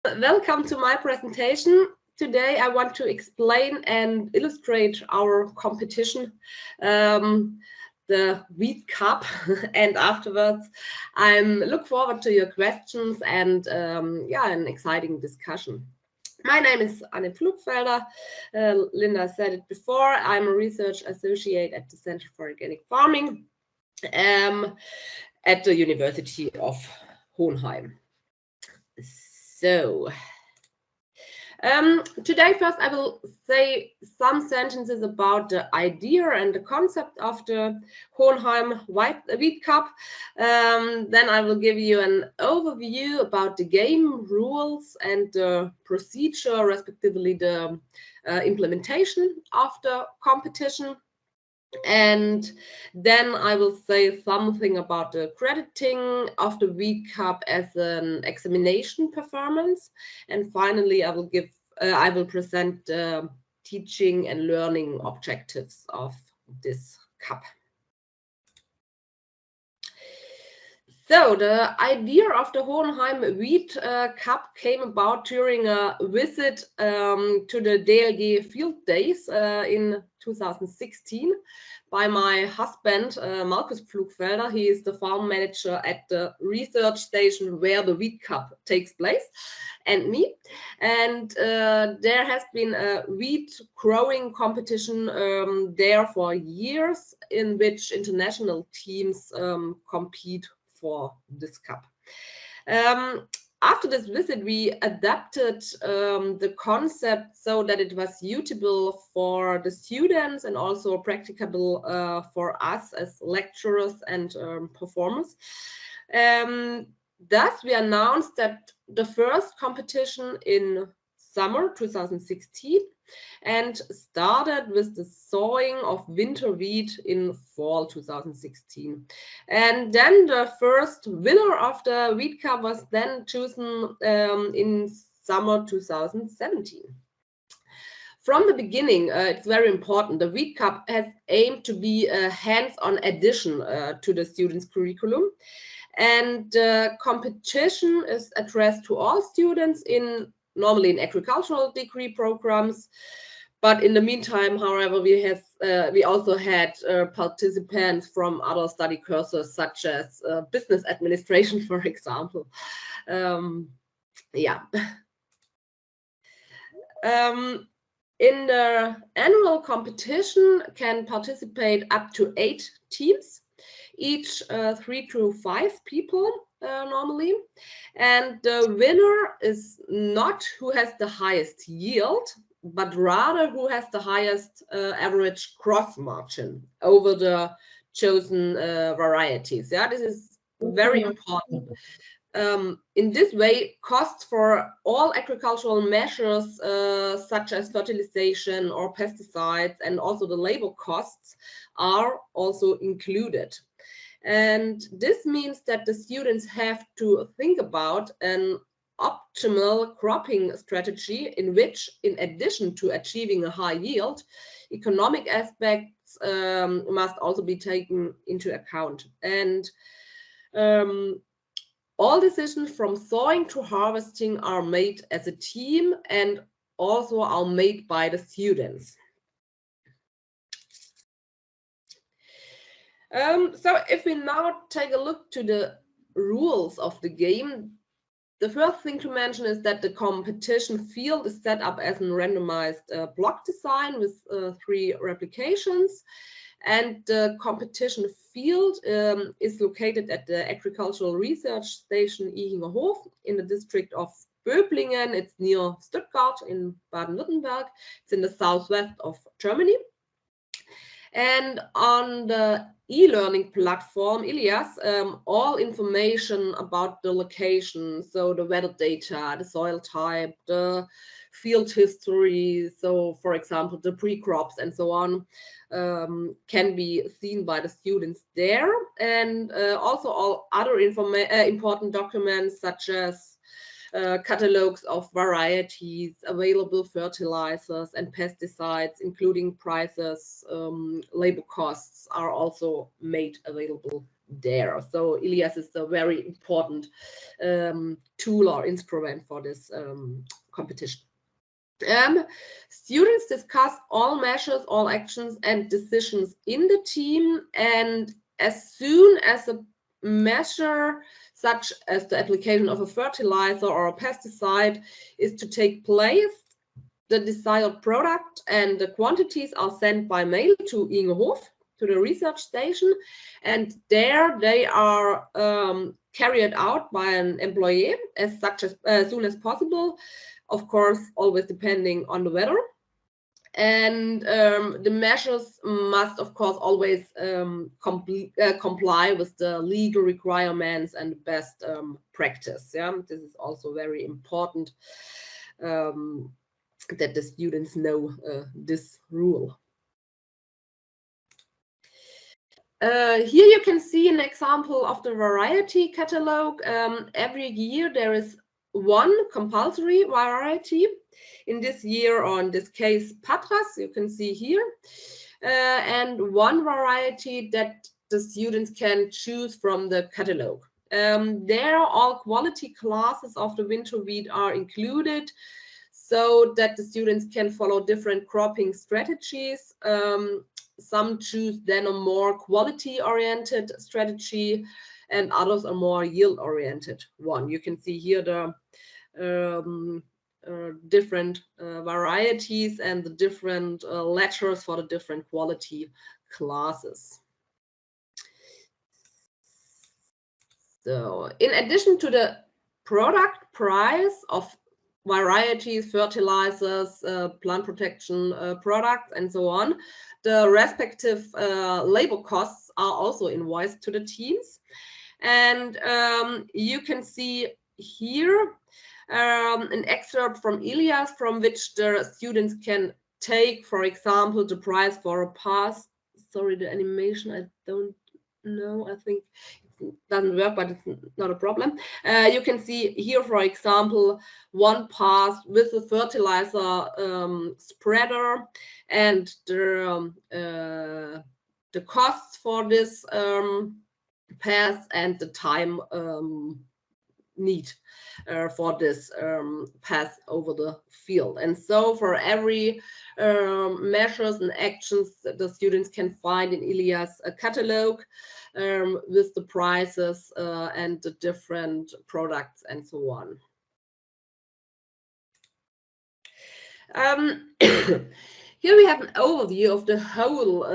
Welcome to my presentation. Today I want to explain and illustrate our competition, the Wheat Cup, and afterwards I look forward to your questions and an exciting discussion. My name is Annegret Pflugfelder. Linda said it before. I'm a research associate at the Center for Organic Farming at the University of Hohenheim. So, today first I will say some sentences about the idea and the concept of the Hohenheim Wheat Cup. Then I will give you an overview about the game rules and the procedure, respectively the implementation of the competition. And then I will say something about the crediting of the Wheat Cup as an examination performance. And finally, I will present the teaching and learning objectives of this cup. So the idea of the Hohenheim Wheat Cup came about during a visit to the DLG Field Days in 2016 by my husband, Markus Pflugfelder. He is the farm manager at the research station where the Wheat Cup takes place, and me. And there has been a wheat growing competition there for years in which international teams compete for this cup. After this visit, we adapted the concept so that it was suitable for the students and also practicable for us as lecturers and performers. Thus, we announced that the first competition in summer 2016 and started with the sowing of winter wheat in fall 2016. And then the first winner of the Wheat Cup was then chosen in summer 2017. From the beginning, it's very important, the Wheat Cup has aimed to be a hands-on addition to the students' curriculum. And the competition is addressed to all students normally in agricultural degree programs. But in the meantime, however, we also had participants from other study courses, such as business administration, for example. In the annual competition can participate up to 8 teams, each 3 to 5 people normally. And the winner is not who has the highest yield, but rather who has the highest average cross margin over the chosen varieties. Yeah, this is very important. In this way, costs for all agricultural measures such as fertilization or pesticides and also the labor costs are also included. And this means that the students have to think about an optimal cropping strategy in which, in addition to achieving a high yield, economic aspects must also be taken into account. And all decisions from sowing to harvesting are made as a team and also are made by the students. So if we now take a look to the rules of the game, the first thing to mention is that the competition field is set up as a randomized block design with 3 replications. And the competition field is located at the Agricultural Research Station Ihingerhof in the district of Böblingen. It's near Stuttgart in Baden-Württemberg. It's in the southwest of Germany. And on the e-learning platform, Ilias, all information about the location, so the weather data, the soil type, the field history, so for example, the pre-crops and so on, can be seen by the students there. And also all other important documents such as catalogs of varieties, available fertilizers and pesticides, including prices, labor costs, are also made available there. So ICAAST is a very important tool or instrument for this competition. Students discuss all measures, all actions and decisions in the team, and as soon as a measure such as the application of a fertilizer or a pesticide is to take place, the desired product and the quantities are sent by mail to Ingehof, to the research station, and there they are carried out by an employee as soon as possible, of course always depending on the weather. And the measures must of course always comply with the legal requirements and best practice. Yeah, this is also very important that the students know this rule. Here you can see an example of the variety catalog. Every year there is one compulsory variety. In this year, or in this case, Patras, you can see here, and one variety that the students can choose from the catalog. There, all quality classes of the winter wheat are included, so that the students can follow different cropping strategies. Some choose then a more quality-oriented strategy, and others a more yield-oriented one. You can see here the different varieties and the different letters for the different quality classes. So, in addition to the product price of varieties, fertilizers, plant protection products, and so on, the respective labor costs are also invoiced to the teams. And you can see here an excerpt from ICAAST, from which the students can take, for example, the price for a pass. Sorry, the animation, I don't know, I think it doesn't work, but it's not a problem. You can see here, for example, one pass with a fertilizer spreader, and the costs for this pass and the time need for this pass over the field. And so for every measures and actions that the students can find in ICAAST a catalog with the prices and the different products and so on. Here we have an overview of the whole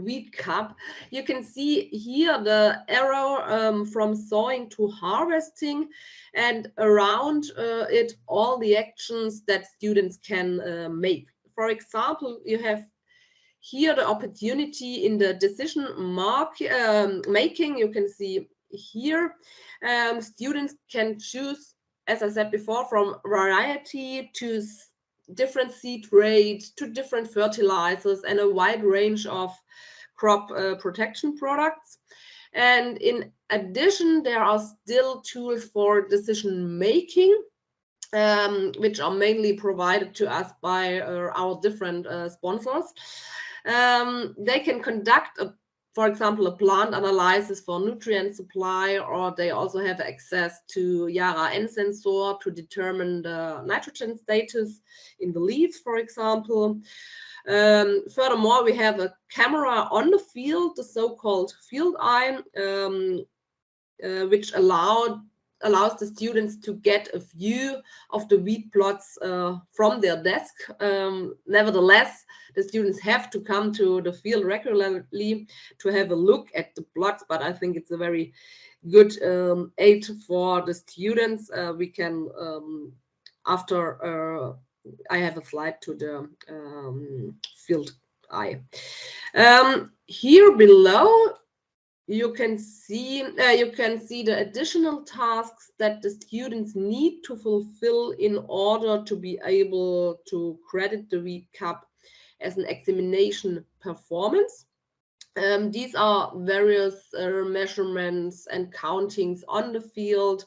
wheat cup. You can see here the arrow from sowing to harvesting, and around it all the actions that students can make. For example, you have here the opportunity in the decision making. You can see here students can choose, as I said before, from variety to different seed rates to different fertilizers and a wide range of crop protection products. And in addition, there are still tools for decision making, which are mainly provided to us by our different sponsors. They can conduct for example, a plant analysis for nutrient supply, or they also have access to Yara N sensor to determine the nitrogen status in the leaves, for example. Furthermore, we have a camera on the field, the so-called field eye, which allows the students to get a view of the wheat plots from their desk. Nevertheless, the students have to come to the field regularly to have a look at the plots, but I think it's a very good aid for the students. We can, after I have a slide to the field eye. Here below, you can see the additional tasks that the students need to fulfill in order to be able to credit the wheat cup as an examination performance. These are various measurements and countings on the field.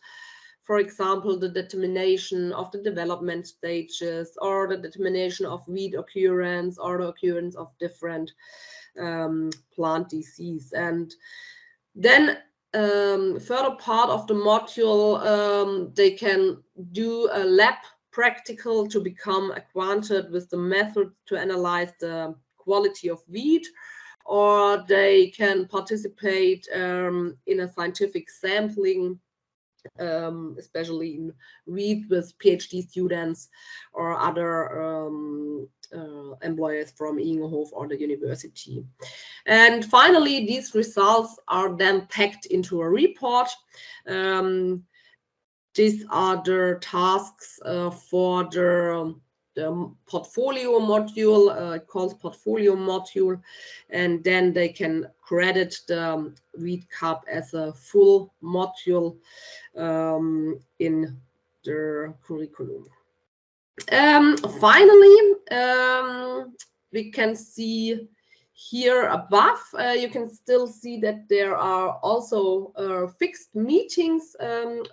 For example, the determination of the development stages, or the determination of weed occurrence, or the occurrence of different plant disease. And then further part of the module, they can do a lab practical to become acquainted with the method to analyze the quality of wheat, or they can participate in a scientific sampling, especially in wheat with PhD students or other employees from Ingenhof or the university. And finally, these results are then packed into a report. These are the tasks for the portfolio module, it calls portfolio module, and then they can credit the wheat cup as a full module in the curriculum. Finally, we can see here above, you can still see that there are also fixed meetings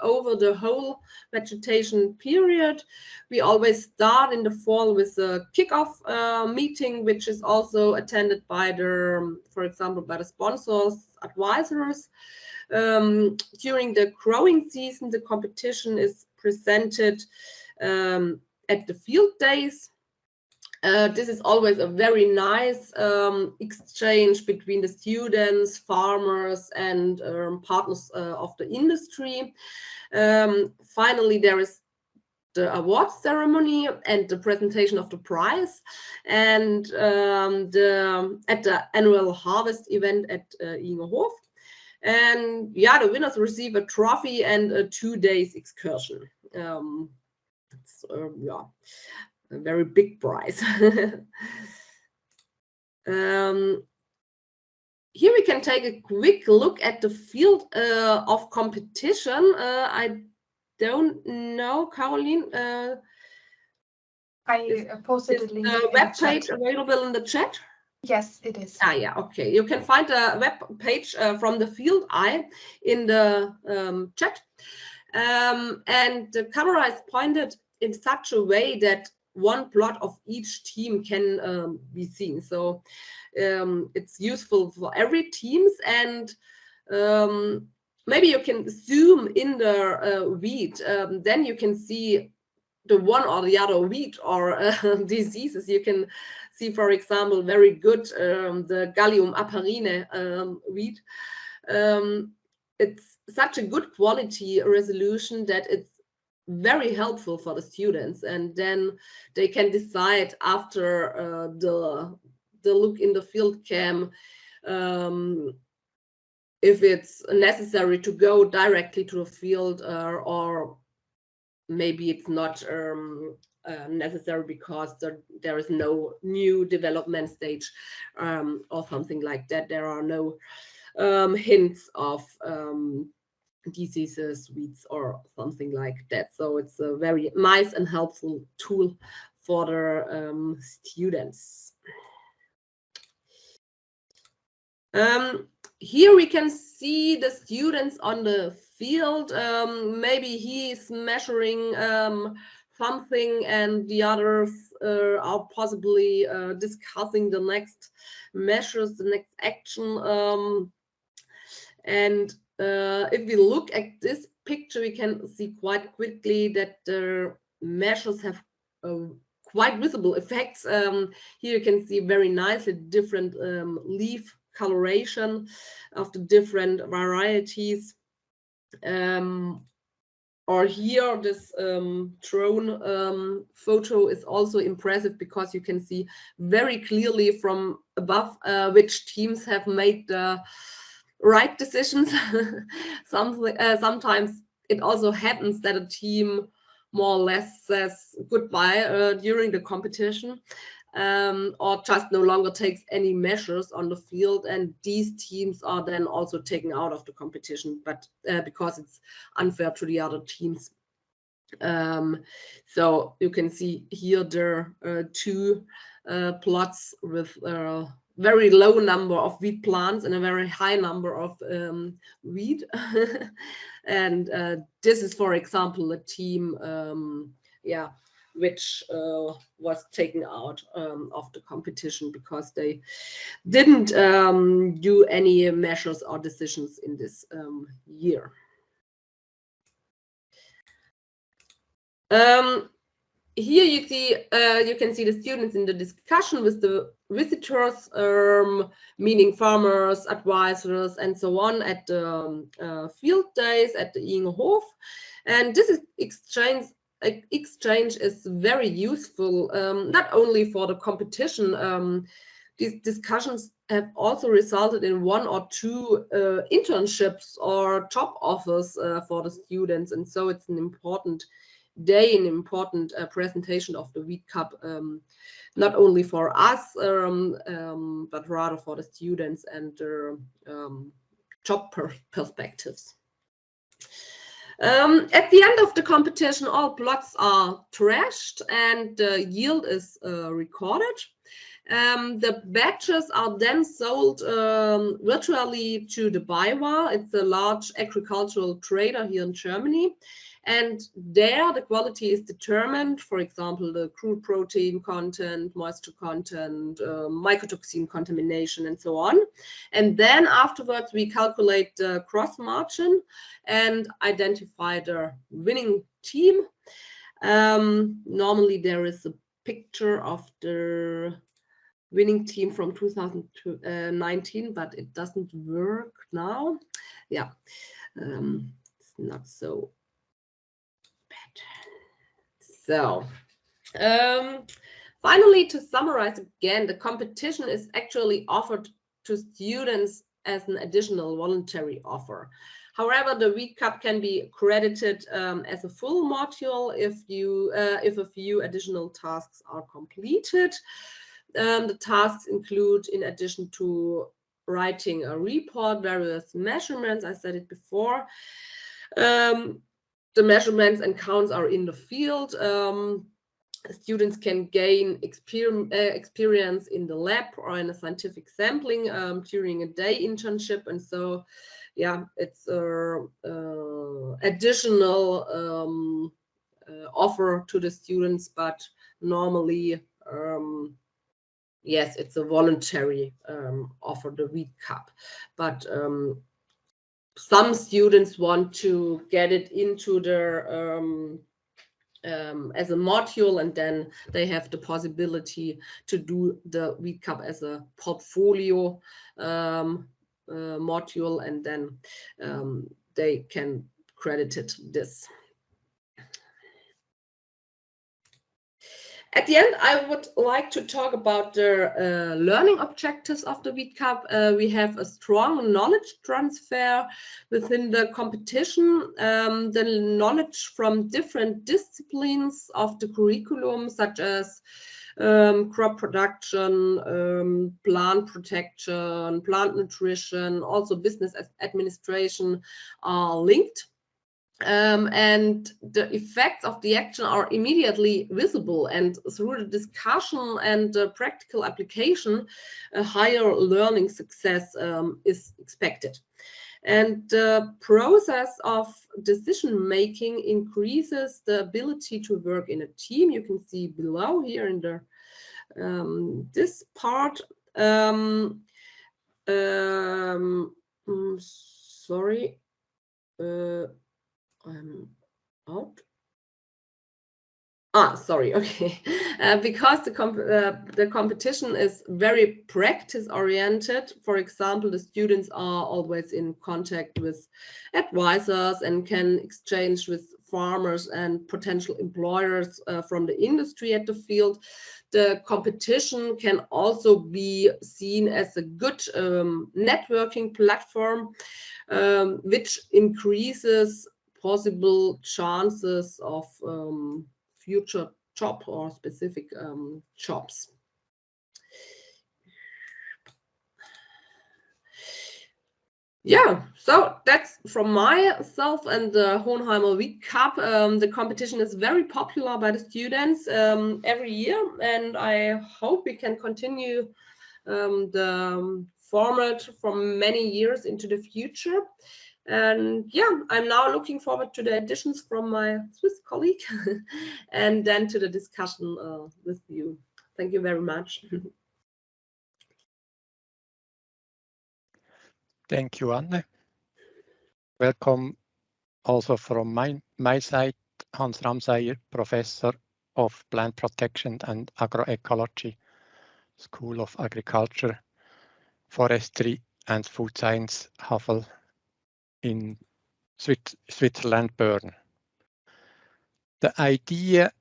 over the whole vegetation period. We always start in the fall with a kickoff meeting, which is also attended by the, for example, by the sponsors, advisors. During the growing season, the competition is presented at the field days. This is always a very nice exchange between the students, farmers, and partners of the industry. Finally, there is the award ceremony and the presentation of the prize, and at the annual harvest event at Ingenhof. And yeah, the winners receive a trophy and a 2 days excursion. It's, yeah, a very big prize. Here we can take a quick look at the field of competition. I don't know, Caroline. I posted a link. The web page available in the chat? Yes, it is. Ah, yeah, okay. You can find a web page from the field I in the chat. And the camera is pointed in such a way that one plot of each team can be seen. So it's useful for every teams, and maybe you can zoom in the wheat. Then you can see the one or the other wheat or diseases. You can see, for example, very good the Gallium aparine wheat. It's such a good quality resolution that it's very helpful for the students, and then they can decide after the look in the field cam if it's necessary to go directly to the field or maybe it's not necessary because there is no new development stage or something like that. There are no hints of diseases, weeds, or something like that. So it's a very nice and helpful tool for the students. Here we can see the students on the field. Maybe he is measuring something and the others are possibly discussing the next measures, the next action. And if we look at this picture, we can see quite quickly that the measures have quite visible effects. Here you can see very nicely different leaf coloration of the different varieties. Or here, this drone photo is also impressive because you can see very clearly from above which teams have made the right decisions. Sometimes it also happens that a team more or less says goodbye during the competition, or just no longer takes any measures on the field, and these teams are then also taken out of the competition, but because it's unfair to the other teams. So you can see here there are two plots with very low number of wheat plants and a very high number of wheat. And this is, for example, a team which was taken out of the competition because they didn't do any measures or decisions in this year. Here you can see the students in the discussion with the visitors, meaning farmers, advisors, and so on at the field days at the Ingenhof. And this exchange is very useful, not only for the competition. These discussions have also resulted in 1 or 2 internships or job offers for the students, and so it's an important day, an important presentation of the Wheat Cup, not only for us, but rather for the students and their job perspectives. At the end of the competition, all plots are trashed and the yield is recorded. The batches are then sold virtually to the BayWa. It's a large agricultural trader here in Germany. And there the quality is determined, for example, the crude protein content, moisture content, mycotoxin contamination, and so on. And then afterwards we calculate the cross margin and identify the winning team. Normally there is a picture of the winning team from 2019, but it doesn't work now. Yeah, it's not so bad. So finally, to summarize again, the competition is actually offered to students as an additional voluntary offer. However, the Wheat Cup can be credited as a full module if a few additional tasks are completed. The tasks include, in addition to writing a report, various measurements. I said it before. The measurements and counts are in the field. Students can gain experience in the lab or in a scientific sampling during a day internship, and so yeah, it's additional offer to the students, but normally yes, it's a voluntary offer, the Wheat Cup, but some students want to get it into their as a module, and then they have the possibility to do the Wheat Cup as a portfolio module, and then they can credit it this. At the end, I would like to talk about the learning objectives of the Wheat Cup. We have a strong knowledge transfer within the competition. The knowledge from different disciplines of the curriculum, such as crop production, plant protection, plant nutrition, also business administration, are linked. And the effects of the action are immediately visible, and through the discussion and the practical application, a higher learning success is expected. And the process of decision making increases the ability to work in a team. You can see below here in the this part. Sorry. I'm out. Sorry. Okay, because the competition is very practice oriented. For example, the students are always in contact with advisors and can exchange with farmers and potential employers from the industry at the field. The competition can also be seen as a good networking platform, which increases possible chances of future job or specific jobs. Yeah, so that's from myself and the Hohenheimer Wheat Cup. The competition is very popular by the students every year, and I hope we can continue the format for many years into the future. And yeah, I'm now looking forward to the additions from my Swiss colleague and then to the discussion with you. Thank you very much. Thank you, Anne. Welcome also from my side, Hans Ramseier, Professor of Plant Protection and Agroecology, School of Agriculture, Forestry and Food Science, HAFL in Switzerland, Bern. The idea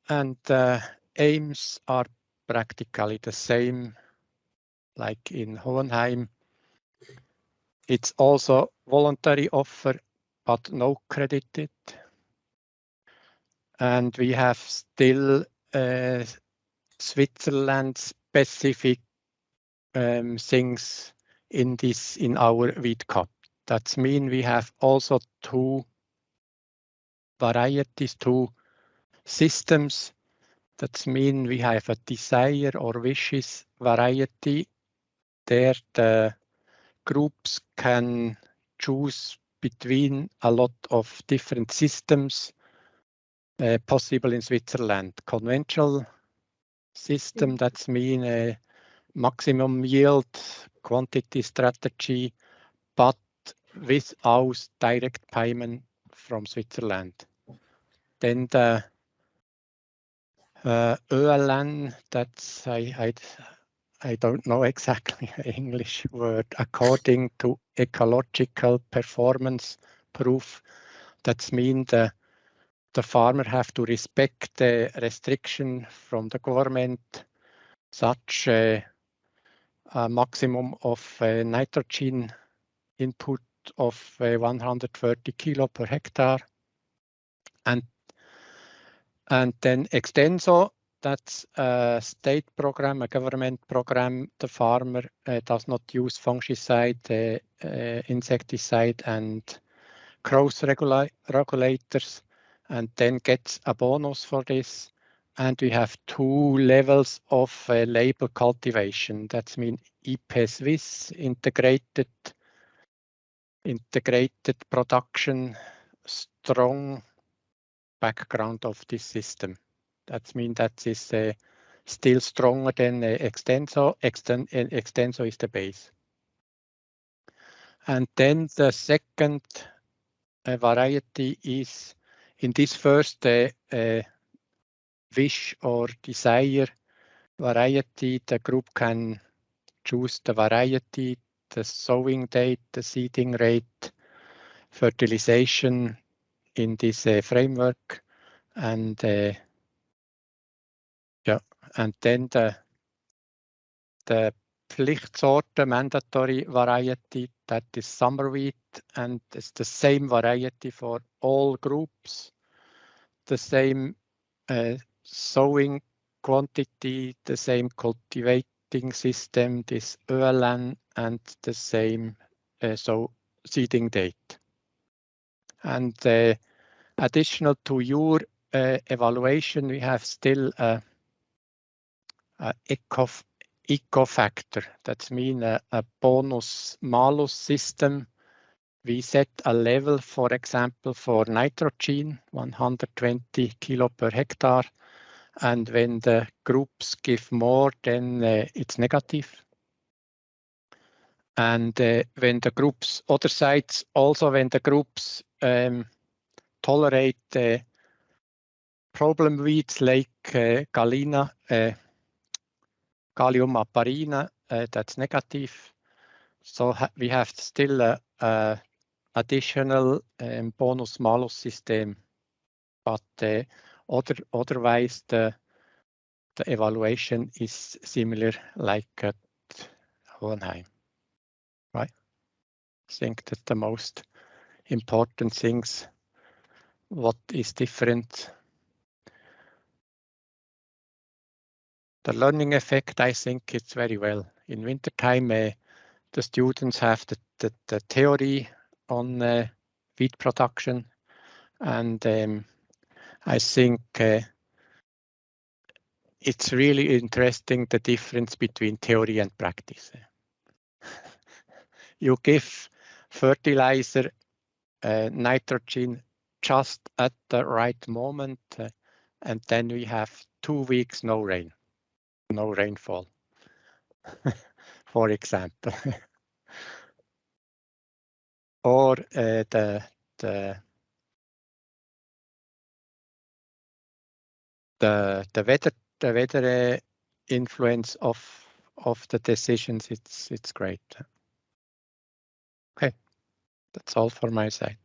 and the aims are practically the same like in Hohenheim. It's also voluntary offer, but no credited. And we have still Switzerland specific things in our wheat cup. That means we have also two varieties, two systems. That means we have a desire or wishes variety. There the groups can choose between a lot of different systems possible in Switzerland. Conventional system, that means maximum yield, quantity strategy, but without direct payment from Switzerland. Then the ÖLN, that's I don't know exactly the English word, according to ecological performance proof. That means the farmer have to respect the restriction from the government, such a maximum of nitrogen input of 130 kilo per hectare. And then Extenso, that's a state program, a government program. The farmer does not use fungicide, insecticide and growth regulators, and then gets a bonus for this. And we have two levels of label cultivation. That means IP Swiss, integrated production, strong background of this system. That means that is still stronger than Extenso. Extenso is the base. And then the second variety is in this first wish or desire variety, the group can choose the variety, the sowing date, the seeding rate, fertilization in this framework, and and then the Pflichtsorte mandatory variety, that is summer wheat, and it's the same variety for all groups, the same sowing quantity, the same cultivating system, this ÖLN, and the same seeding date. And additional to your evaluation, we have still a eco factor. That means a bonus malus system. We set a level, for example, for nitrogen, 120 kilo per hectare. And when the groups give more, then it's negative. And when the groups, other sides, also when the groups tolerate problem weeds like Gallium aparina, that's negative. So we have still a additional bonus malus system, but otherwise the evaluation is similar like at Hohenheim, right? I think that the most important things, what is different. The learning effect, I think it's very well. In wintertime, the students have the theory on wheat production, and I think it's really interesting the difference between theory and practice. You give fertilizer nitrogen just at the right moment, and then we have 2 weeks no rain, no rainfall, for example. Or the weather influence of the decisions. It's great. Okay, that's all for my side.